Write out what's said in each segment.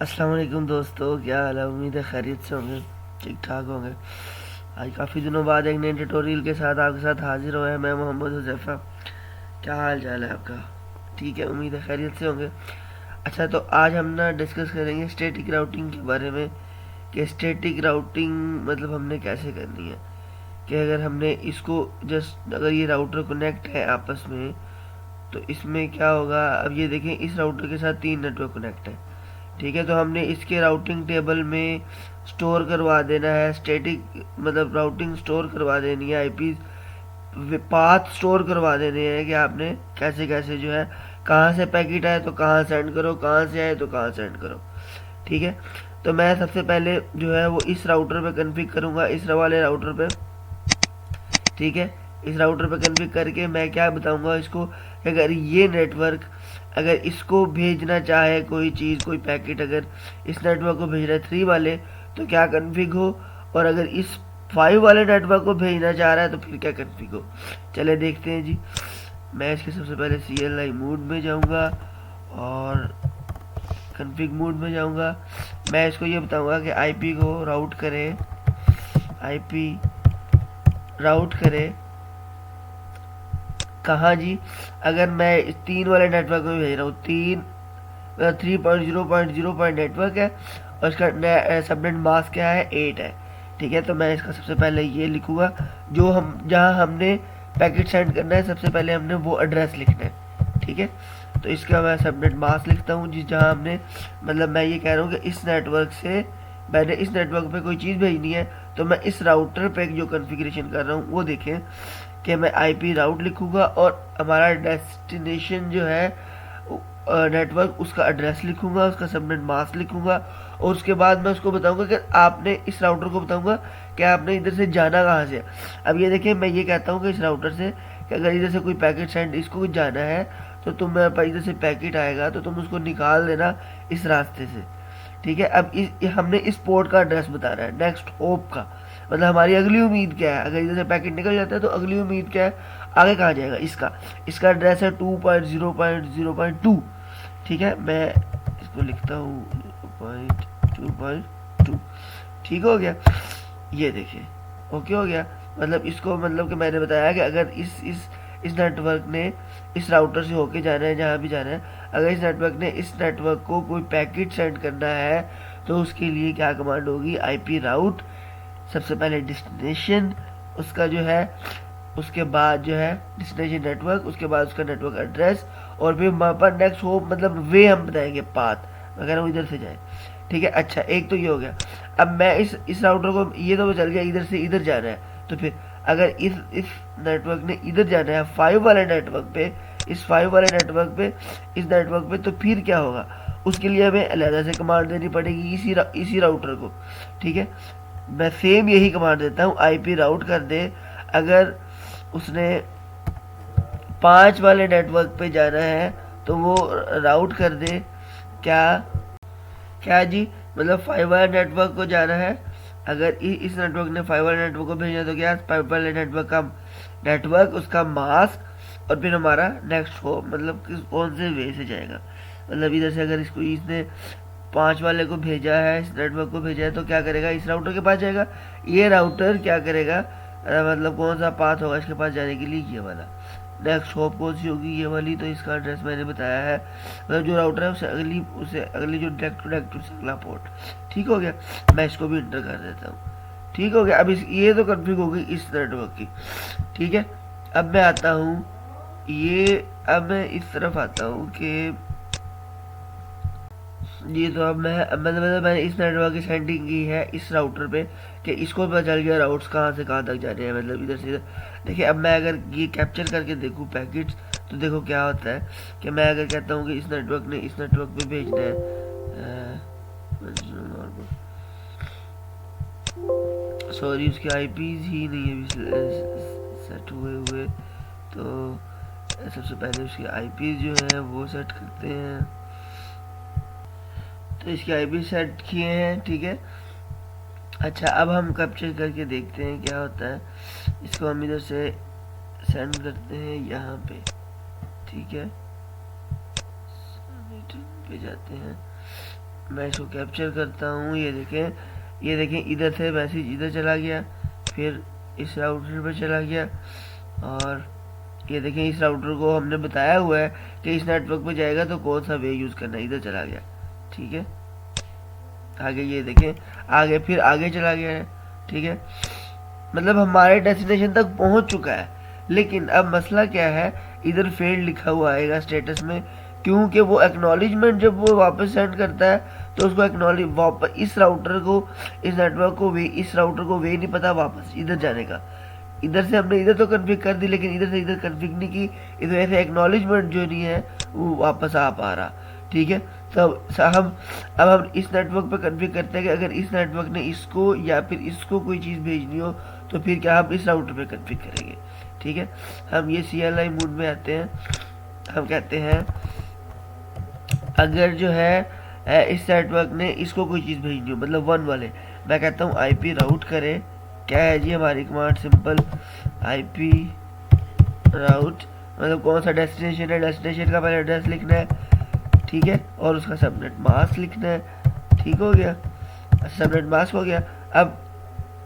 अस्सलाम वालेकुम दोस्तों, क्या हाल है। उम्मीद है खैरियत से होंगे, ठीक ठाक होंगे। आज काफ़ी दिनों बाद एक नए ट्यूटोरियल के साथ आपके साथ हाजिर हुआ है। मैं मोहम्मद हुज़ैफ़ा। क्या हाल चाल है आपका? ठीक है, उम्मीद है खैरियत से होंगे। अच्छा, तो आज हम ना डिस्कस करेंगे स्टैटिक राउटिंग के बारे में कि स्टैटिक राउटिंग मतलब हमने कैसे करनी है। कि अगर हमने इसको जस्ट अगर ये राउटर कनेक्ट है आपस में, तो इसमें क्या होगा। अब ये देखें, इस राउटर के साथ 3 नेटवर्क कनेक्ट है। ठीक है, तो हमने इसके राउटिंग टेबल में स्टोर करवा देना है स्टैटिक, मतलब राउटिंग स्टोर करवा देनी है, आईपी पाथ स्टोर करवा देने हैं कि आपने कैसे कैसे जो है, कहाँ से पैकेट आए तो कहाँ सेंड करो, कहाँ से आए तो कहाँ सेंड करो। ठीक है, तो मैं सबसे पहले जो है वो इस राउटर पे कन्फिग करूँगा, इस वाले राउटर पे। ठीक है, इस राउटर पे कन्फिग करके मैं क्या बताऊंगा इसको कि अगर ये नेटवर्क, अगर इसको भेजना चाहे कोई चीज़, कोई पैकेट अगर इस नेटवर्क को भेज रहा है 3 वाले, तो क्या कन्फिग हो, और अगर इस 5 वाले नेटवर्क को भेजना चाह रहा है तो फिर क्या कन्फिग हो। चले देखते हैं जी। मैं इसके सबसे पहले CLI मोड में जाऊंगा और कन्फिग मोड में जाऊंगा। मैं इसको ये बताऊंगा कि आईपी को राउट करे, आईपी राउट करे कहाँ जी। अगर मैं इस 3 वाले नेटवर्क में भेज रहा हूँ, 3.0.0 नेटवर्क है और इसका सबनेट मास्क क्या है, 8 है। ठीक है, तो मैं इसका सबसे पहले ये लिखूंगा, जो हम जहाँ हमने पैकेट सेंड करना है सबसे पहले हमने वो एड्रेस लिखना है। ठीक है, तो इसका मैं सबनेट मास्क लिखता हूँ जिस जहाँ हमने, मतलब मैं ये कह रहा हूँ कि इस नेटवर्क से मैंने इस नेटवर्क पे कोई चीज़ भेजनी है, तो मैं इस राउटर पे जो कॉन्फ़िगरेशन कर रहा हूँ वो देखें कि मैं आईपी राउट लिखूंगा और हमारा डेस्टिनेशन जो है नेटवर्क, उसका एड्रेस लिखूंगा, उसका सबनेट मास्क लिखूंगा, और उसके बाद मैं उसको बताऊंगा कि आपने इस राउटर को बताऊंगा कि आपने इधर से जाना कहाँ से। अब ये देखिए, मैं ये कहता हूँ कि इस राउटर से कि अगर इधर से कोई पैकेट सेंड इसको जाना है तो तुम मेरे पास इधर से पैकेट आएगा तो तुम उसको निकाल देना इस रास्ते से। ठीक है, अब हमने इस पोर्ट का एड्रेस बताना है, नेक्स्ट होप का, मतलब हमारी अगली उम्मीद क्या है। अगर इधर से पैकेट निकल जाता है तो अगली उम्मीद क्या है, आगे कहाँ जाएगा। इसका एड्रेस है 2.0.0.2। ठीक है, मैं इसको लिखता हूँ 2.2.2। ठीक हो गया, ये देखिए ओके हो गया। मतलब इसको, मतलब कि मैंने बताया कि अगर इस नेटवर्क ने इस राउटर से होके जाना है जहाँ भी जाना है, अगर इस नेटवर्क ने इस नेटवर्क को कोई पैकेट सेंड करना है तो उसके लिए क्या कमांड होगी, आईपी राउट, सबसे पहले डेस्टिनेशन उसका जो है, उसके बाद जो है डेस्टिनेशन नेटवर्क, उसके बाद उसका नेटवर्क एड्रेस, और फिर वहाँ पर नेक्स्ट होप, मतलब वे हम बताएंगे, पाथ अगर हम इधर से जाए। ठीक है, अच्छा एक तो ये हो गया। अब मैं इस राउटर को, ये तो चल गया इधर से इधर जाना है, तो फिर अगर इस नेटवर्क ने इधर जाना है 5 वाले नेटवर्क पे, इस 5 वाले नेटवर्क पे, इस नेटवर्क पे, तो फिर क्या होगा, उसके लिए हमें अलहदा से कमांड देनी पड़ेगी इसी राउटर को। ठीक है, मैं सेम यही कमांड देता हूँ, आईपी राउट कर दे। अगर उसने 5 वाले नेटवर्क पे जाना है तो वो राउट कर दे क्या, क्या जी, मतलब 5 वाले नेटवर्क को जाना है। अगर इस नेटवर्क ने 5 वाले नेटवर्क को भेजना तो क्या, 5 वाले नेटवर्क का नेटवर्क, उसका मास्क, और फिर हमारा नेक्स्ट हो, मतलब किस कौन से वे से जाएगा। मतलब इधर से अगर इसने 5 वाले को भेजा है, इस नेटवर्क को भेजा है, तो क्या करेगा, इस राउटर के पास जाएगा। ये राउटर क्या करेगा, मतलब कौन सा पाथ होगा इसके पास जाने के लिए, ये वाला। नेक्स्ट शॉप कौन सी होगी, ये वाली, तो इसका एड्रेस मैंने बताया है। मतलब जो राउटर है उसे अगली जो डायरेक्ट टू डायरेक्ट उससे अगला पोर्ट। ठीक हो गया, मैं इसको भी इंटर कर देता हूँ। ठीक हो गया, अब ये तो कन्फिग हो गई इस नेटवर्क की। ठीक है, अब मैं आता हूँ अब मैं इस तरफ आता हूँ कि जी, तो अब मतलब मैंने इस नेटवर्क की सेटिंग की है इस राउटर पे कि इसको पता चल गया राउट्स कहाँ से कहाँ तक जा रहे हैं, मतलब इधर से इधर। देखिए, अब मैं अगर ये कैप्चर करके देखूँ पैकेट्स, तो देखो क्या होता है कि मैं अगर कहता हूँ कि इस नेटवर्क ने इस नेटवर्क पे भेजना है, सॉरी उसके आईपीज ही नहीं अभी सेट हुए, तो सबसे पहले उसके आईपीज जो है वो सेट करते हैं। तो इसके आईपी सेट किए हैं। ठीक है, अच्छा अब हम कैप्चर करके देखते हैं क्या होता है। इसको हम इधर से सेंड करते हैं यहाँ पे। ठीक है, पे जाते हैं, मैं इसको कैप्चर करता हूँ। ये देखें इधर से मैसेज इधर चला गया, फिर इस राउटर पर चला गया, और ये देखें इस राउटर को हमने बताया हुआ है कि इस नेटवर्क पे जाएगा तो कौन सा वे यूज़ करना है, इधर चला गया। ठीक है, आगे ये देखें आगे, फिर आगे चला गया है। ठीक है, मतलब हमारे डेस्टिनेशन तक पहुंच चुका है। लेकिन अब मसला क्या है, इधर फेल्ड लिखा हुआ आएगा स्टेटस में, क्योंकि वो एक्नॉलेजमेंट जब वो वापस सेंड करता है तो उसको एक्नॉलेज वापस इस राउटर को, इस नेटवर्क को वे, इस राउटर को वे नहीं पता वापस इधर जाने का। इधर से हमने इधर तो कन्फिग कर दी, लेकिन इधर से इधर कन्फिग नहीं की, इस वजह से एक्नॉलेजमेंट जो नहीं है वो वापस आ पा रहा। ठीक है, तब हम इस नेटवर्क पे कन्फिग करते हैं कि अगर इस नेटवर्क ने इसको या फिर इसको कोई चीज़ भेजनी हो तो फिर क्या हम इस राउटर पे कन्फिग करेंगे। ठीक है, हम ये CLI मोड में आते हैं। हम कहते हैं अगर जो है इस नेटवर्क ने इसको कोई चीज़ भेजनी हो, मतलब 1 वाले, मैं कहता हूँ IP राउट करें। क्या है जी हमारी कमांड, सिंपल IP राउट, मतलब कौन सा डेस्टिनेशन है, डेस्टिनेशन का पहले एड्रेस लिखना है। ठीक है, और उसका सबनेट मास्क लिखना है। ठीक हो गया, सबनेट मास्क हो गया। अब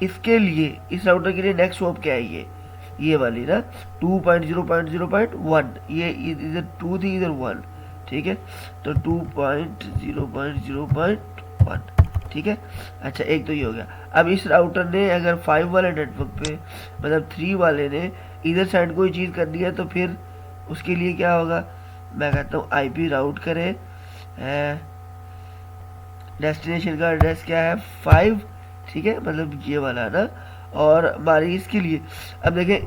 इसके लिए, इस राउटर के लिए नेक्स्ट होप क्या है, ये वाली ना 2.0.0.1, ये इधर 2 थी इधर 1। ठीक है, तो 2.0.0.1। ठीक है, अच्छा एक तो ये हो गया। अब इस राउटर ने अगर 5 वाले नेटवर्क पे, मतलब 3 वाले ने इधर साइड कोई चीज़ करनी है तो फिर उसके लिए क्या होगा, मैं कहता हूँ IP राउट करें। डेस्टिनेशन का एड्रेस क्या है 5। ठीक है, मतलब ये वाला ना, और हमारी इसके लिए अब देखें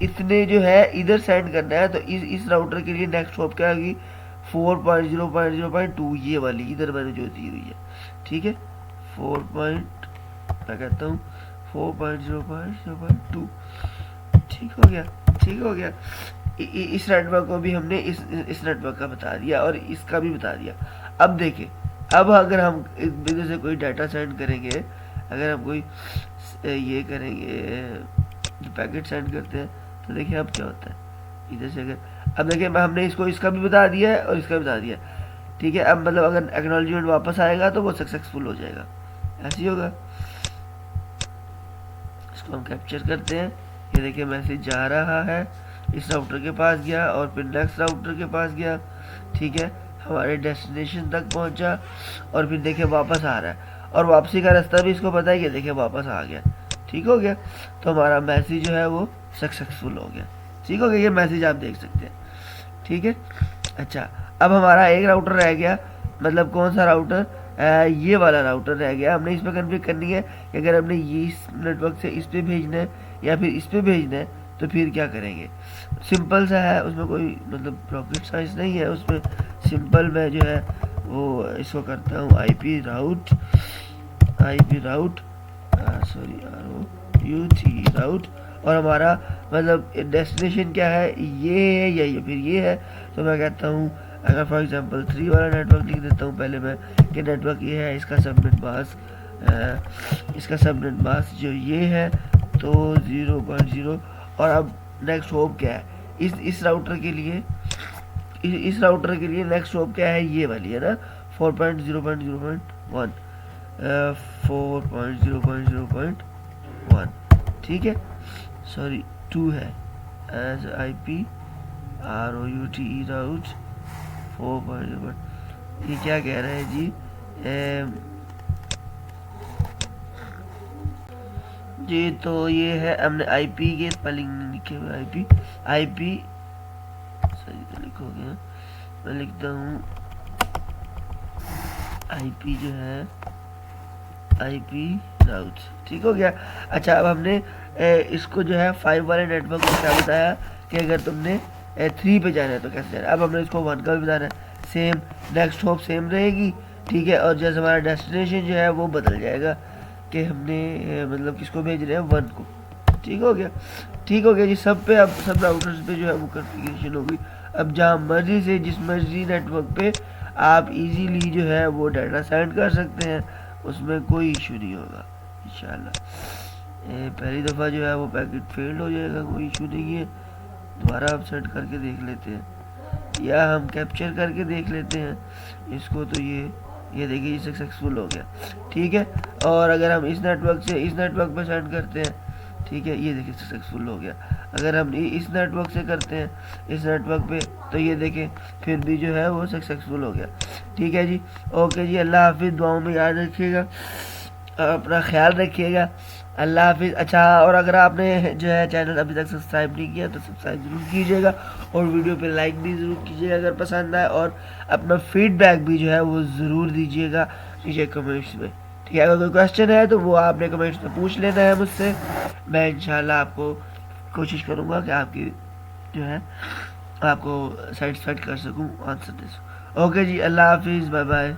इसने जो है इधर सेंड करना है तो इस राउटर के लिए नेक्स्ट हॉप क्या होगी 4.0.0.2, ये वाली इधर मैंने जो दी हुई है। ठीक है, 4. मैं कहता हूँ 4.0.0.2। ठीक हो गया, ठीक हो गया। इस नेटवर्क को भी हमने इस नेटवर्क का बता दिया और इसका भी बता दिया। अब देखें, अब अगर हम इधर से कोई डाटा सेंड करेंगे, अगर हम कोई ये करेंगे पैकेट सेंड करते हैं तो देखिए अब क्या होता है इधर से। अगर अब देखिए हमने इसको इसका भी बता दिया है और इसका भी बता दिया। ठीक है, अब मतलब अगर एक्नॉलेजमेंट वापस आएगा तो वो सक्सेसफुल हो जाएगा, ऐसे ही होगा। इसको हम कैप्चर करते हैं। ये देखिए मैसेज जा रहा है, इस राउटर के पास गया और फिर नेक्स्ट राउटर के पास गया। ठीक है, हमारे डेस्टिनेशन तक पहुंचा और फिर देखिए वापस आ रहा है, और वापसी का रास्ता भी इसको पता है कि देखिए वापस आ गया। ठीक हो गया, तो हमारा मैसेज जो है वो सक्सेसफुल हो गया। ठीक हो गया, ये मैसेज आप देख सकते हैं। ठीक है, अच्छा अब हमारा एक राउटर रह गया, मतलब कौन सा राउटर, ये वाला राउटर रह गया। हमने इस पर कन्फिग करनी है कि अगर हमने ये इस नेटवर्क से इस पे भेजना है या फिर इस पे भेजना है तो फिर क्या करेंगे। सिंपल सा है, उसमें कोई मतलब रॉकेट साइंस नहीं है उसमें। सिंपल मैं जो है वो इसको करता हूँ IP राउट सॉरी ROUT राउट, और हमारा मतलब डेस्टिनेशन क्या है, ये है या ये फिर ये है। तो मैं कहता हूँ अगर फॉर एग्जांपल 3 वाला नेटवर्क लिख देता हूँ पहले मैं कि नेटवर्क ये है, इसका सबनेट मास्क जो ये है तो 0.0। और अब नेक्स्ट होप क्या है इस राउटर के लिए, इस राउटर के लिए नेक्स्ट होप क्या है, ये वाली है ना 4.0.0.1, 4.0.0.1। ठीक है, सॉरी 2 है, एज IP ROUT राउट 4.0। ये क्या कह रहे हैं जी, जी तो ये है हमने IP के स्पेलिंग लिखे हुए, IP सही तो लिखोगे, मैं लिखता हूँ IP जो है IP राउट। ठीक हो गया, अच्छा अब हमने इसको जो है 5 वाले नेटवर्क को क्या बताया कि अगर तुमने 3 पे जाना है तो कैसे जाना है। अब हमने इसको 1 का भी बताना है, सेम नेक्स्ट होप सेम रहेगी। ठीक है, और जैसे हमारा डेस्टिनेशन जो है वो बदल जाएगा कि हमने मतलब किसको भेज रहे हैं 1 को। ठीक हो गया, ठीक हो गया जी। सब पे अब सब राउटर्स पे जो है वो कॉन्फ़िगरेशन होगी। अब जहाँ मर्जी से जिस मर्जी नेटवर्क पे आप इजीली जो है वो डाटा सेंड कर सकते हैं, उसमें कोई इशू नहीं होगा इंशाल्लाह। पहली दफ़ा जो है वो पैकेट फेल्ड हो जाएगा, कोई इशू नहीं है। दोबारा आप सेंड करके देख लेते हैं या हम कैप्चर करके देख लेते हैं इसको, तो ये ये देखिए ये सक्सेसफुल हो गया, ठीक है। और अगर हम इस नेटवर्क से इस नेटवर्क पे सेंड करते हैं, ठीक है, ये देखिए सक्सेसफुल हो गया। अगर हम इस नेटवर्क से करते हैं इस नेटवर्क पे, तो ये देखें फिर भी जो है वो सक्सेसफुल हो गया, ठीक है जी। ओके जी, अल्लाह हाफिज़, दुआओं में याद रखिएगा, अपना ख्याल रखिएगा, अल्लाह हाफिज़। अच्छा, और अगर आपने जो है चैनल अभी तक सब्सक्राइब नहीं किया तो सब्सक्राइब ज़रूर कीजिएगा, और वीडियो पे लाइक भी ज़रूर कीजिएगा अगर पसंद आए, और अपना फीडबैक भी जो है वो ज़रूर दीजिएगा नीचे कमेंट्स में, ठीक है। अगर कोई क्वेश्चन है तो वो आपने कमेंट्स में पूछ लेना है मुझसे, मैं इंशाल्लाह आपको कोशिश करूँगा कि आपकी जो है आपको सेटिस्फाइड कर सकूँ आंसर दे सकूँ। ओके जी, अल्लाह हाफिज़, बाय बाय।